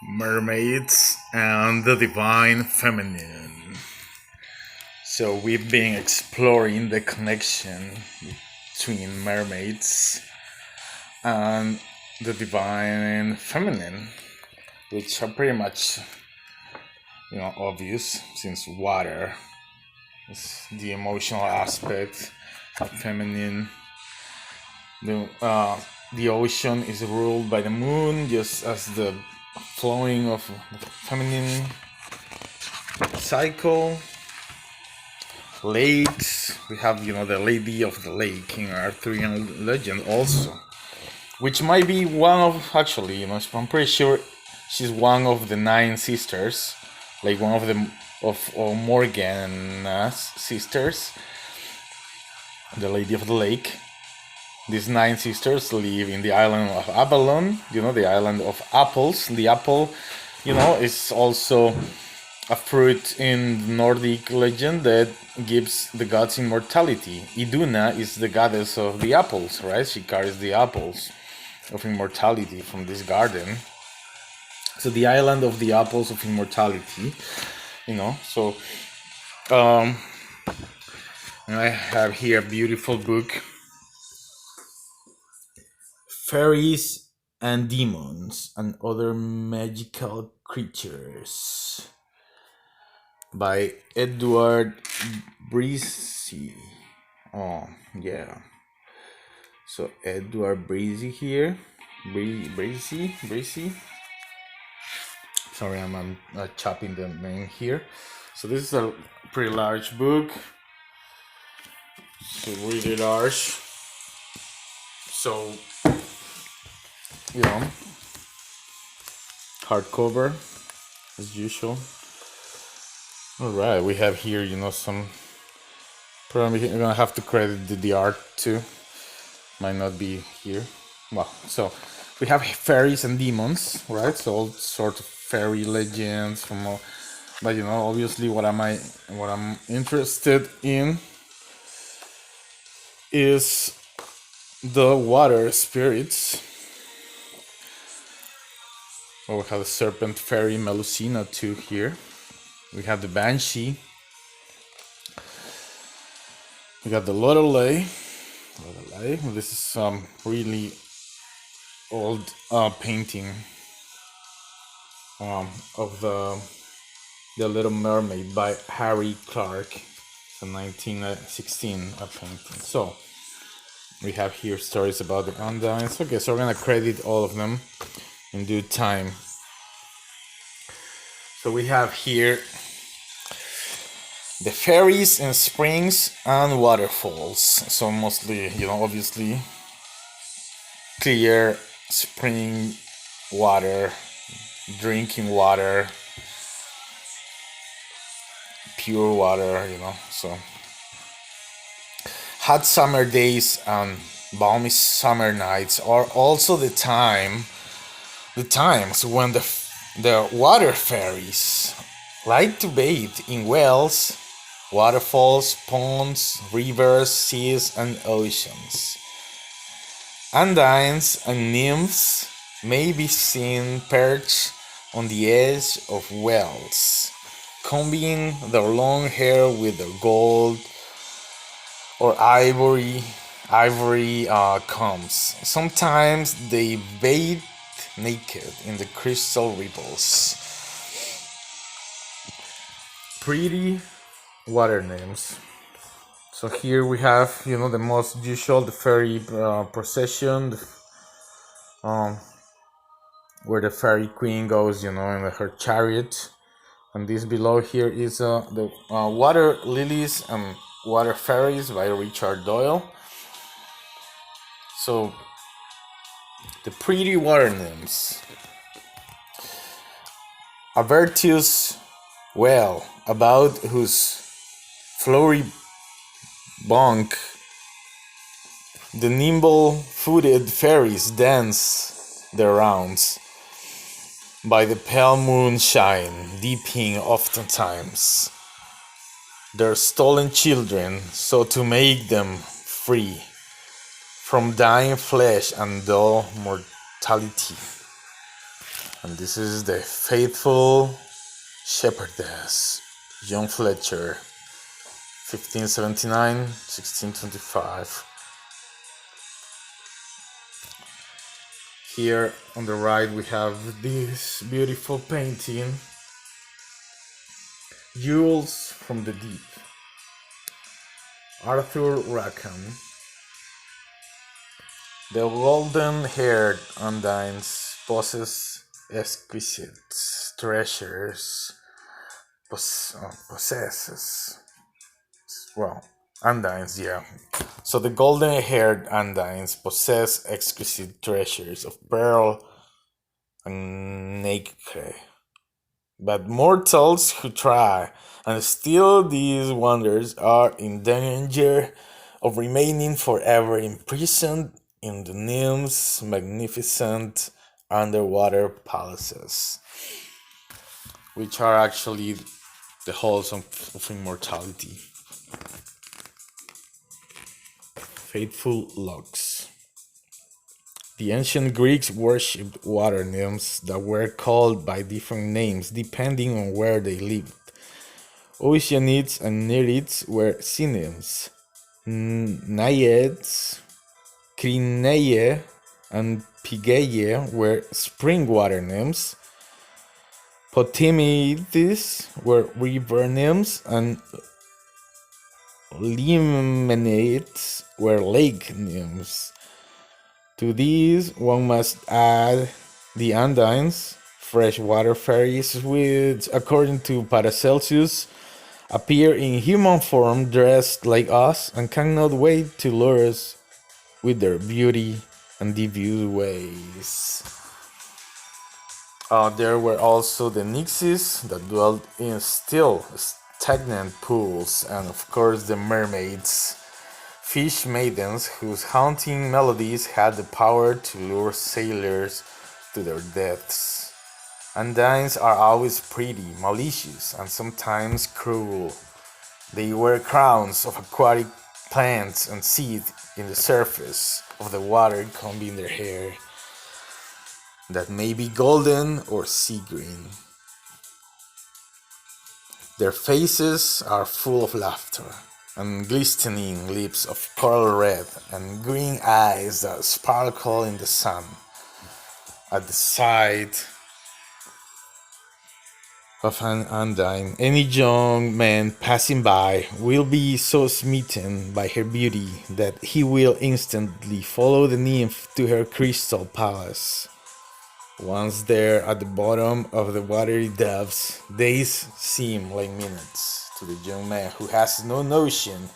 Mermaids and the Divine Feminine. So we've been exploring the connection between mermaids and the Divine Feminine, which are pretty much, obvious since water is the emotional aspect of feminine. The ocean is ruled by the moon, just as the flowing of feminine cycle. Lakes, we have the Lady of the Lake in Arthurian legend also, which might be one of, actually, I'm pretty sure she's one of the 9 sisters, like one of the of Morgana's sisters, the Lady of the Lake. These 9 sisters live in the island of Avalon, the island of apples. The apple, is also a fruit in Nordic legend that gives the gods immortality. Iduna is the goddess of the apples, right? She carries the apples of immortality from this garden. So the island of the apples of immortality, so I have here a beautiful book, Fairies and Demons and Other Magical Creatures by Edward Breezy. Oh, yeah. So Edward Breezy here. Breezy. Sorry, I'm chopping the name here. So this is a pretty large book. So really large. So, hardcover as usual. All right, we have here, some. Probably I'm gonna have to credit the art too. Might not be here. Well, so we have fairies and demons, right? So all sorts of fairy legends from all. But obviously, what I'm interested in is the water spirits. Well, we have the serpent fairy Melusina too here. We have the banshee. We got the Lorelei. This is some really old painting of the Little Mermaid by Harry Clark. It's a 1916 painting. So we have here stories about the Undines. Okay, so we're gonna credit all of them in due time. So we have here the fairies in springs and waterfalls. So mostly, obviously clear spring water, drinking water, pure water, so hot summer days and balmy summer nights are also the times when the water fairies like to bathe in wells, waterfalls, ponds, rivers, seas, and oceans. Undines and nymphs may be seen perched on the edge of wells, combing their long hair with their gold or ivory combs. Sometimes they bathe naked in the crystal ripples. Pretty water nymphs. So here we have, the most usual, the fairy procession, where the fairy queen goes, in her chariot. And this below here is the Water Lilies and Water Fairies by Richard Doyle. So the pretty water nymphs. A virtuous well, about whose flowery bank the nimble-footed fairies dance their rounds, by the pale moonshine dipping oftentimes their stolen children, so to make them free from dying flesh and dull mortality. And this is the faithful shepherdess, John Fletcher, 1579, 1625. Here on the right we have this beautiful painting, Jewels from the Deep, Arthur Rackham. The golden-haired Undines possess exquisite treasures. Possesses. Well, Undines, yeah. So the golden-haired Undines possess exquisite treasures of pearl and nacre. But mortals who try and steal these wonders are in danger of remaining forever imprisoned in the nymphs' magnificent underwater palaces, which are actually the halls of immortality. Faithful logs. The ancient Greeks worshipped water nymphs that were called by different names depending on where they lived. Oceanids and Nereids were sea nymphs. Naiads, Crinae, and Pygaea were spring water nymphs. Potamides were river nymphs, and Limenids were lake nymphs. To these, one must add the Undines, freshwater fairies, which, according to Paracelsus, appear in human form dressed like us and cannot wait to lure us with their beauty and devious ways. There were also the nixies that dwelt in still stagnant pools, and of course the mermaids, fish maidens whose haunting melodies had the power to lure sailors to their deaths. Undines are always pretty, malicious, and sometimes cruel. They wear crowns of aquatic plants and seed in the surface of the water, combing their hair that may be golden or sea green. Their faces are full of laughter, and glistening lips of coral red, and green eyes that sparkle in the sun. At the sight of an Undine, any young man passing by will be so smitten by her beauty that he will instantly follow the nymph to her crystal palace. Once there at the bottom of the watery depths, days seem like minutes to the young man who has no notion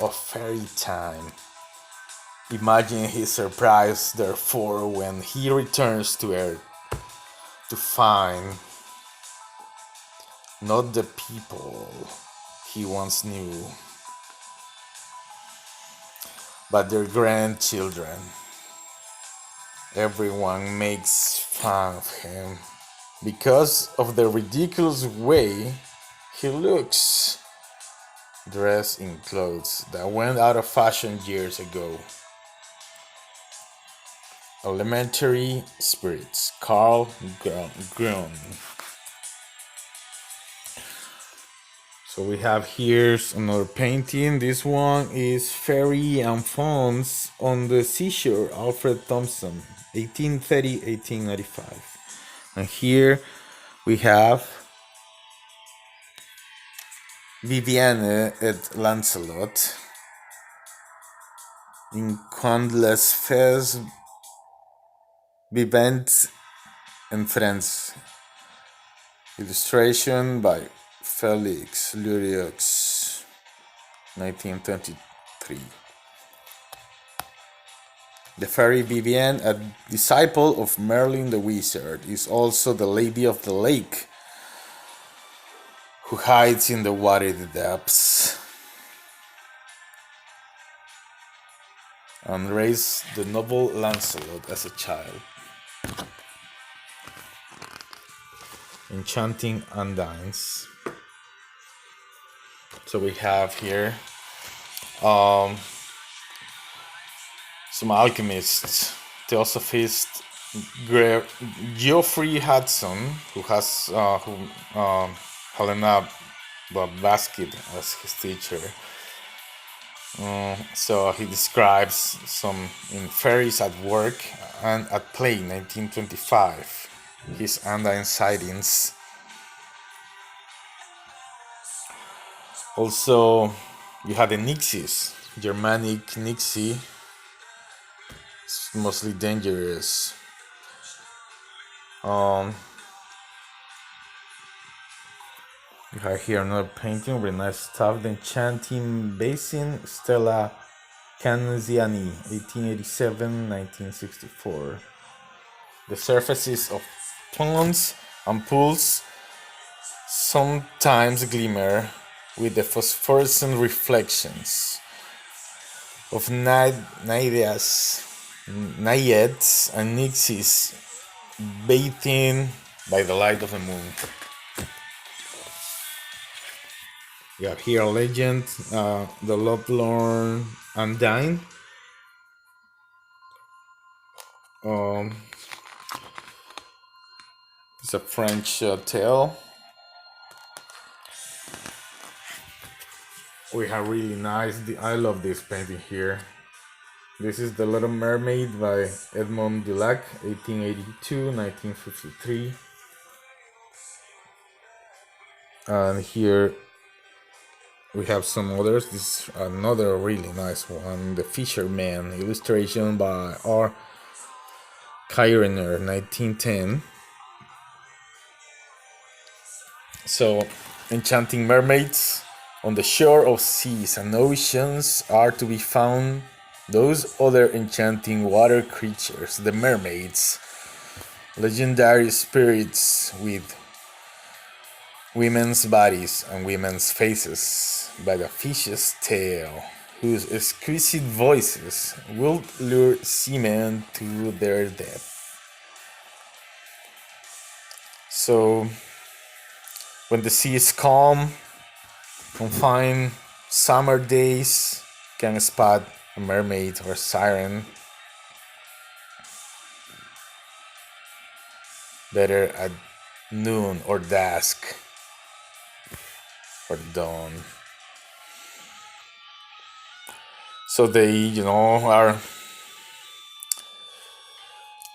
of fairy time. Imagine his surprise, therefore, when he returns to Earth to find not the people he once knew, but their grandchildren. Everyone makes fun of him because of the ridiculous way he looks, dressed in clothes that went out of fashion years ago. Elementary Spirits, Carl Grun. So we have here another painting. This one is Fairy and Fawns on the Seashore, Alfred Thompson, 1830-1895. And here we have Vivienne et Lancelot in Quand les Fées Vivent en France. Illustration by Félix Lurieux, 1923. The fairy Vivienne, a disciple of Merlin the Wizard, is also the Lady of the Lake, who hides in the watery depths and raised the noble Lancelot as a child. Enchanting Undines. So we have here some alchemists, theosophists, Gre- Geoffrey Hudson, who has Helena Basket as his teacher. So he describes some in Fairies at Work and at Play 1925, his Andean sightings. Also, you have the Nixies, Germanic Nixie, it's mostly dangerous. Um, you have here another painting with nice stuff. The Enchanting Basin, Stella Canziani, 1887-1964. The surfaces of ponds and pools sometimes glimmer with the phosphorescent reflections of naiads and nixies bathing by the light of the moon. You have here a legend, the Lovelorn Undine. It's a French tale. We have really nice. I love this painting here. This is The Little Mermaid by Edmond Dulac, 1882-1953. And here we have some others. This is another really nice one. The Fisherman, illustration by R. Kyrener, 1910. So, enchanting mermaids. On the shore of seas and oceans are to be found those other enchanting water creatures, the mermaids, legendary spirits with women's bodies and women's faces, by the fish's tail, whose exquisite voices will lure seamen to their death. So, when the sea is calm, on fine summer days, can spot a mermaid or siren. Better at noon or dusk or dawn. So they, are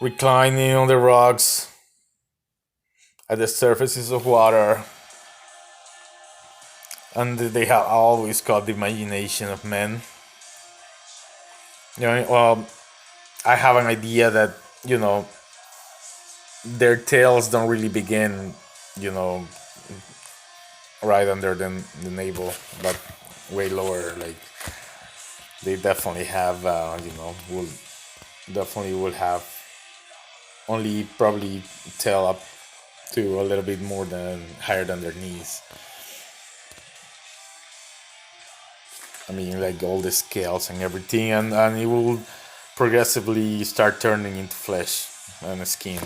reclining on the rocks at the surfaces of water, and they have always caught the imagination of men. Well, I have an idea that, their tails don't really begin, right under the navel, but way lower. Like, they definitely have, will have only probably tail up to a little bit more than higher than their knees. I mean, like all the scales and everything, and it will progressively start turning into flesh and skin.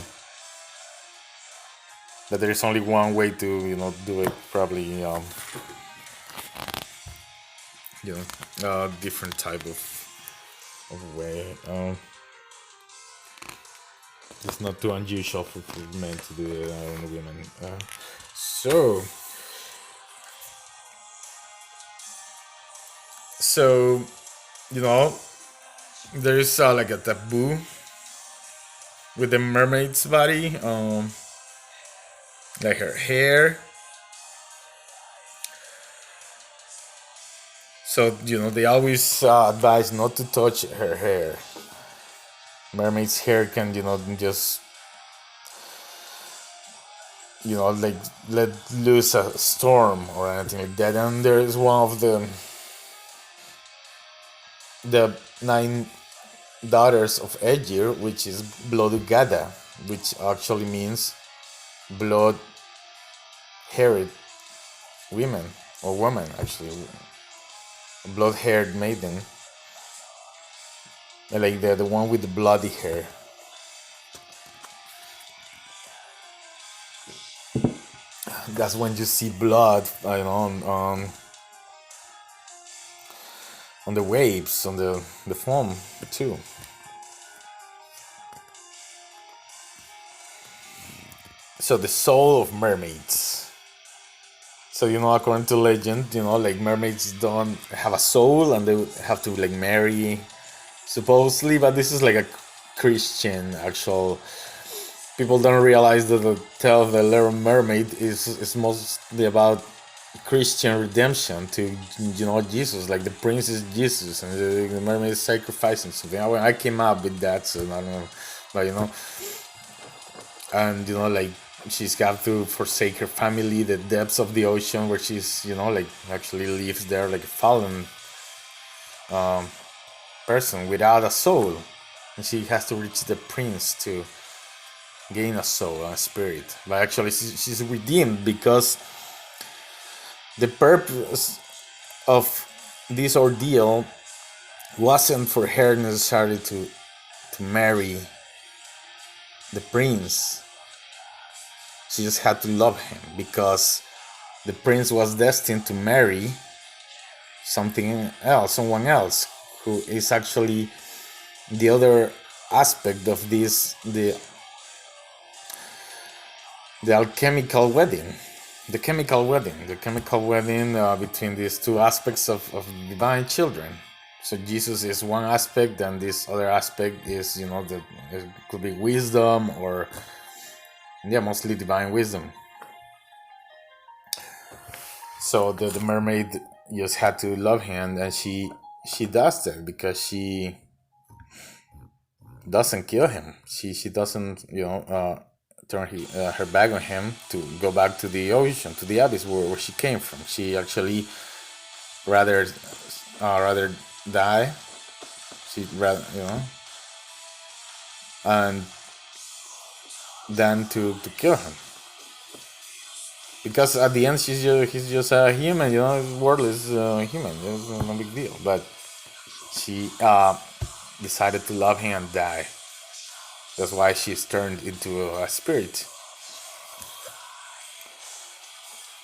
But there is only one way to, do it. Probably, different type of way. It's not too unusual for men to do it, and women. So, there is like a taboo with the mermaid's body, like her hair. So, they always advise not to touch her hair. Mermaid's hair can, just, like let loose a storm or anything like that. And there is one of the 9 daughters of Aegir, which is Bloodugada, which actually means blood-haired women, or woman, actually, blood-haired maiden, like the one with the bloody hair. That's when you see blood, on the waves, on the foam too. So the soul of mermaids. So according to legend, like mermaids don't have a soul and they have to like marry, supposedly. But this is like a Christian actual. People don't realize that the tale of the Little Mermaid is mostly about Christian redemption to Jesus, like the prince is Jesus and the mermaid is sacrificing something. I came up with that, so I don't know, but and like she's got to forsake her family, the depths of the ocean where she's like actually lives there like a fallen person without a soul, and she has to reach the prince to gain a soul and a spirit. But actually she's redeemed because the purpose of this ordeal wasn't for her necessarily to marry the prince. She just had to love him because the prince was destined to marry someone else who is actually the other aspect of this, the alchemical wedding. The chemical wedding between these two aspects of divine children. So Jesus is one aspect, and this other aspect is, it could be wisdom or, mostly divine wisdom. So the mermaid just had to love him, and she does that because she doesn't kill him. She doesn't, turn her back on him to go back to the ocean, to the abyss where she came from. She actually rather die. She rather and than to kill him, because at the end he's just a human, worthless human. It's no big deal. But she decided to love him and die. That's why she's turned into a spirit.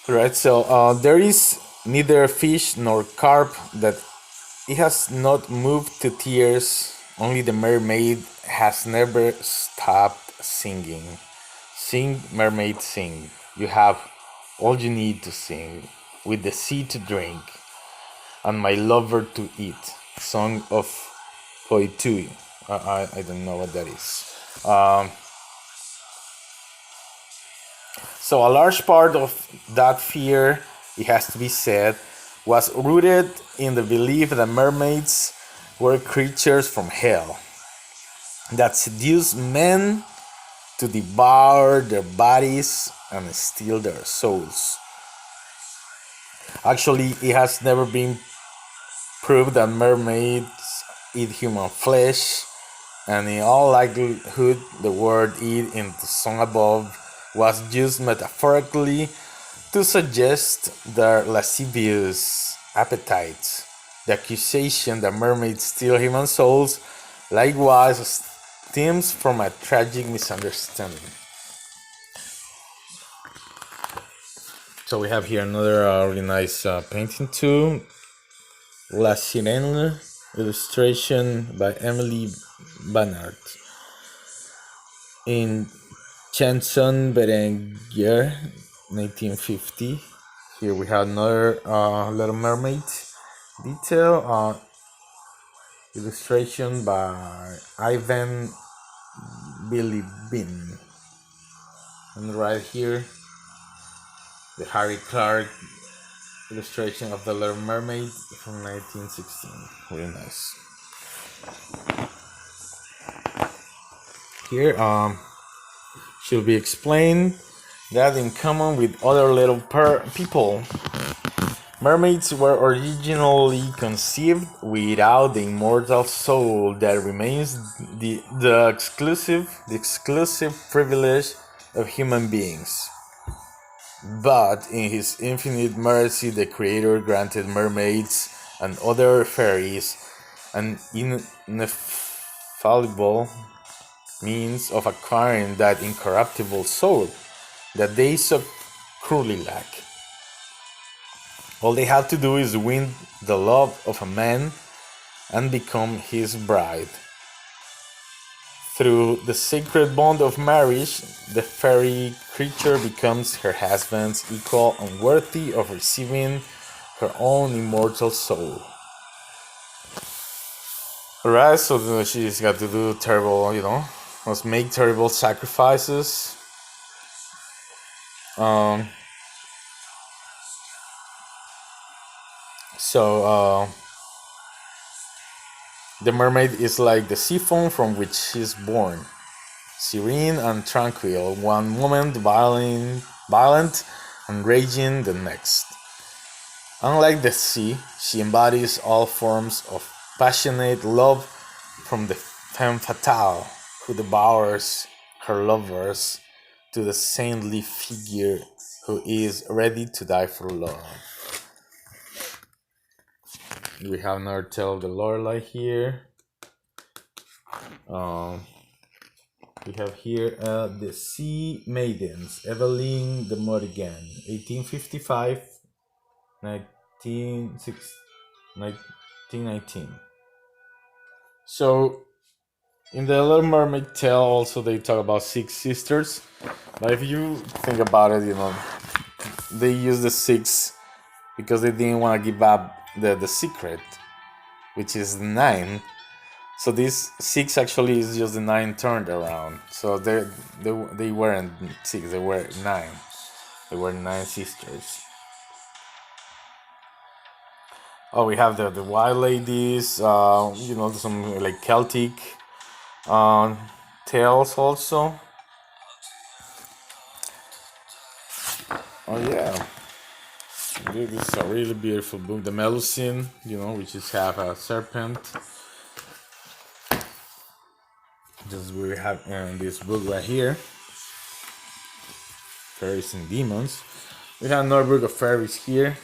Right, so there is neither fish nor carp that it has not moved to tears. Only the mermaid has never stopped singing. Sing, mermaid, sing. You have all you need to sing, with the sea to drink, and my lover to eat. Song of Poetui. I don't know what that is. So a large part of that fear, it has to be said, was rooted in the belief that mermaids were creatures from hell that seduced men to devour their bodies and steal their souls. Actually, it has never been proved that mermaids eat human flesh, and in all likelihood the word eat in the song above was used metaphorically to suggest their lascivious appetites. The accusation that mermaids steal human souls likewise stems from a tragic misunderstanding. So we have here another really nice painting too. La Sirène, illustration by Emily Bannard. In Chanson Berenguer, 1950. Here we have another Little Mermaid detail. Illustration by Ivan Bilibin. And right here, the Harry Clark illustration of the Little Mermaid from 1916. Really nice. Here should be explained that in common with other little people, mermaids were originally conceived without the immortal soul that remains the exclusive privilege of human beings. But in his infinite mercy, the Creator granted mermaids and other fairies an ineffable means of acquiring that incorruptible soul that they so cruelly lack. All they have to do is win the love of a man and become his bride. Through the sacred bond of marriage, the fairy creature becomes her husband's equal and worthy of receiving her own immortal soul. Alright, so she's got to do terrible, must make terrible sacrifices. So the mermaid is like the siphon from which she is born, serene and tranquil one moment, violent and raging the next. Unlike the sea, she embodies all forms of passionate love, from the femme fatale who devours her lovers to the saintly figure who is ready to die for love. We have another tale of the Lorelei here. We have here the Sea Maidens, Evelyn de Morgan, 1855, 1919. So, in the Little Mermaid tale, also they talk about 6 sisters. But if you think about it, they use the 6 because they didn't want to give up the secret, which is the 9. So this 6 actually is just the 9 turned around. So they weren't 6, they were 9. They were 9 sisters. Oh, we have the wild ladies, some like Celtic tales also. Oh yeah, this is a really beautiful book. The Melusine, which is have a serpent. Just we have this book right here, Fairies and Demons. We have another book of fairies here.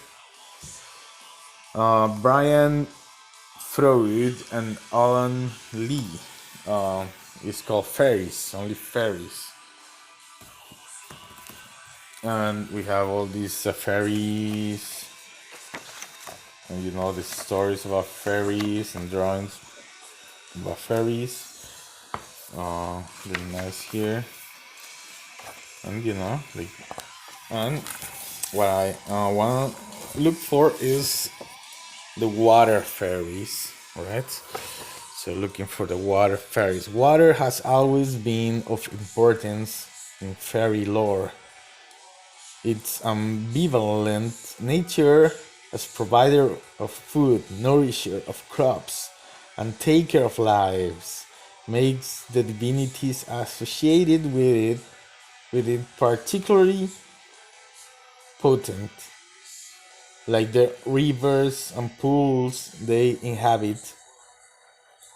Brian Freud and Alan Lee. It's called Fairies, only Fairies. And we have all these fairies, and the stories about fairies and drawings about fairies. Really nice here. And and what I want to look for is the water fairies, right? So looking for the water fairies. Water has always been of importance in fairy lore. Its ambivalent nature as provider of food, nourisher of crops, and taker of lives makes the divinities associated with it particularly potent. Like the rivers and pools they inhabit,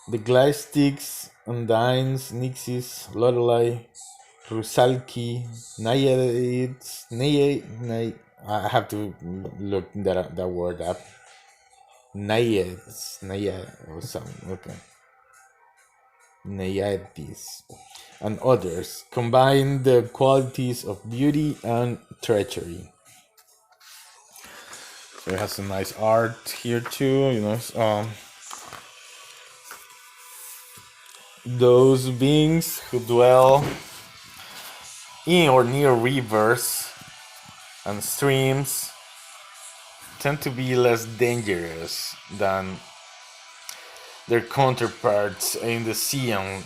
the Glystics, Undines, Nixies, Lorelei, Rusalki, Naiades, I have to look that word up. Naiades, or something, okay. Naiades, and others combine the qualities of beauty and treachery. So it has some nice art here too, those beings who dwell in or near rivers and streams tend to be less dangerous than their counterparts in the sea and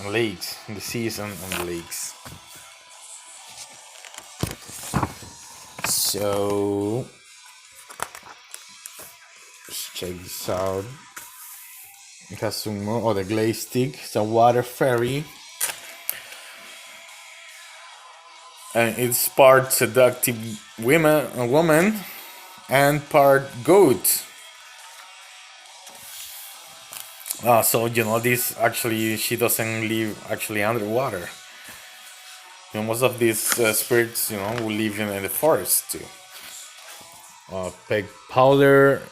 lakes, in the seas and lakes. So let's check this out. It has some more. The Glastick, it's a water fairy. And it's part seductive woman and part goat. So this actually, she doesn't live actually underwater. Most of these spirits, will live in the forest too. Peg powder,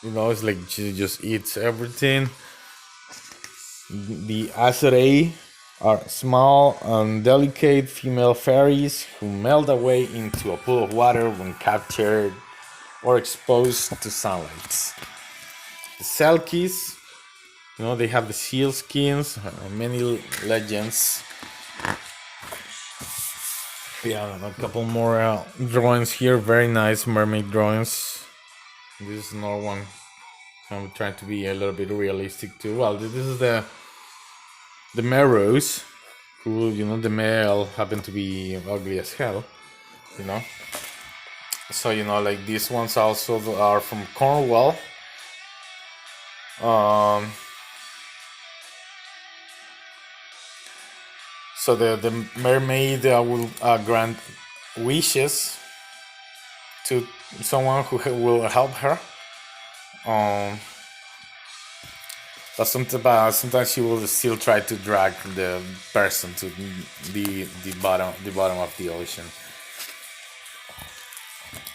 it's like she just eats everything. The Azerae are small and delicate female fairies who melt away into a pool of water when captured or exposed to sunlight. The Selkies They have the seal skins, many legends. Yeah, a couple more drawings here. Very nice mermaid drawings. This is another one. I'm trying to be a little bit realistic too. Well, this is the Merrows, who the male happen to be ugly as hell. So like these ones also are from Cornwall. So the mermaid will grant wishes to someone who will help her. But sometimes she will still try to drag the person to the bottom of the ocean.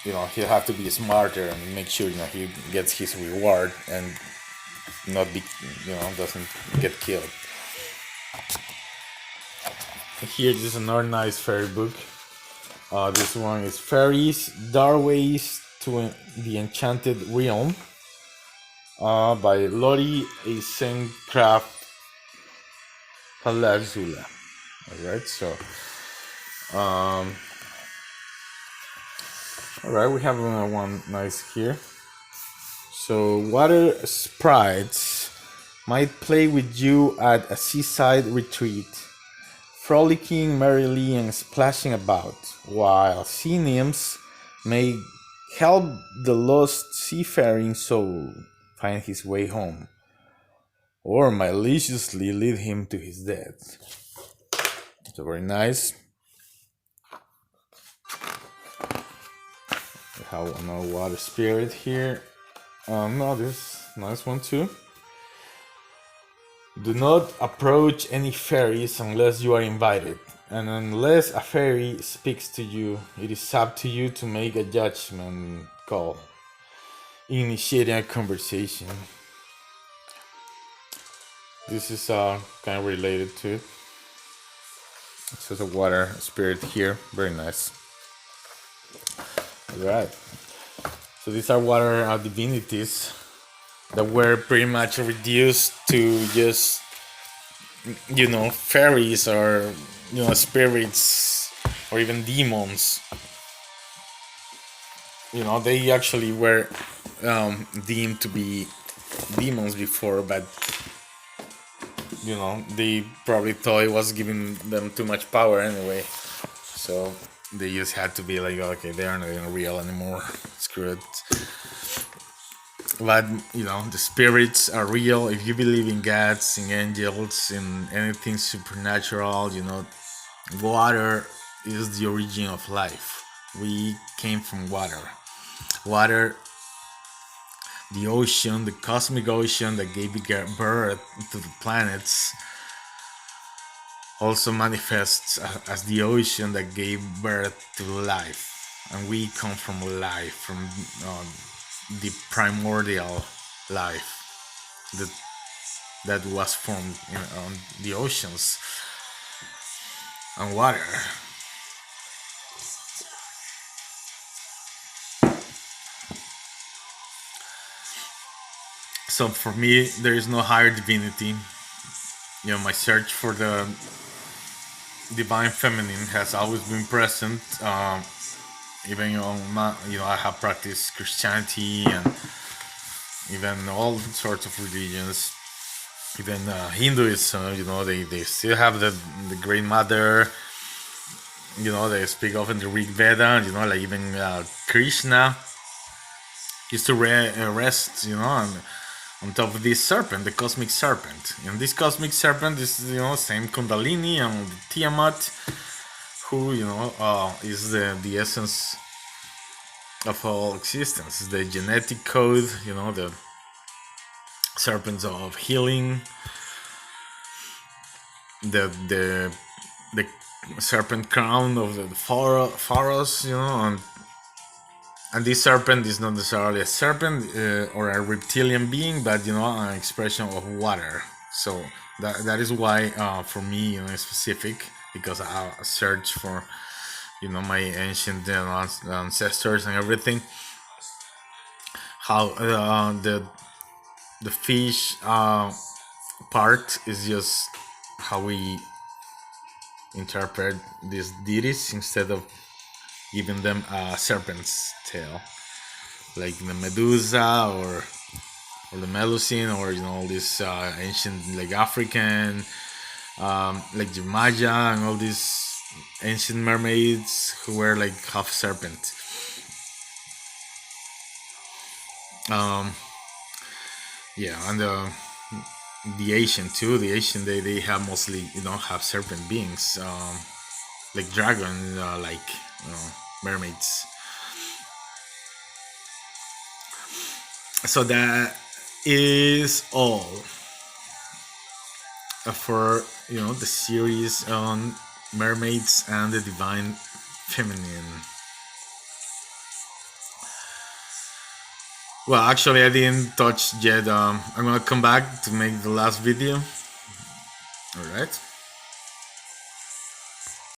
He'll have to be smarter and make sure he gets his reward and not be doesn't get killed. Here, this is another nice fairy book. This one is Fairies, Darways to the Enchanted Realm, by Lori Eisencraft Palazula. Alright, so alright, we have one nice here. So water sprites might play with you at a seaside retreat, frolicking merrily and splashing about, while sea nymphs may help the lost seafaring soul find his way home, or maliciously lead him to his death. So very nice. We have another water spirit here. No, this nice one too. Do not approach any fairies unless you are invited, and unless a fairy speaks to you, it is up to you to make a judgment call, initiating a conversation. This is kind of related to it. It says a water spirit here, very nice. Alright, so these are water divinities that were pretty much reduced to just fairies or spirits or even demons. They actually were deemed to be demons before, but they probably thought it was giving them too much power anyway, so they just had to be like, okay, they aren't even real anymore, screw it. But the spirits are real. If you believe in gods, in angels, in anything supernatural, water is the origin of life. We came from water. Water, the ocean, the cosmic ocean that gave birth to the planets, also manifests as the ocean that gave birth to life. And we come from life, from the primordial life that was formed on the oceans and water. So for me, there is no higher divinity. My search for the divine feminine has always been present. Even I have practiced Christianity and even all sorts of religions. Even Hinduism, they still have the Great Mother. They speak of in the Rig Veda. Like even Krishna used to rest, on top of this serpent, the cosmic serpent. And this cosmic serpent is, same Kundalini and Tiamat, who, is the essence of all existence. It's the genetic code, the serpents of healing, the serpent crown of the pharaohs, and this serpent is not necessarily a serpent or a reptilian being, but an expression of water. So that is why for me, specific, because I search for my ancient ancestors and everything, how the fish part is just how we interpret these deities instead of giving them a serpent's tail, like the Medusa or the Melusine, or all these ancient like African, like the Maya and all these ancient mermaids who were like half serpent. Yeah, and the Asian too. The Asian they have mostly have serpent beings, like dragon, like mermaids. So that is all for the series on mermaids and the divine feminine. Well, actually, I didn't touch yet. I'm gonna come back to make the last video. All right.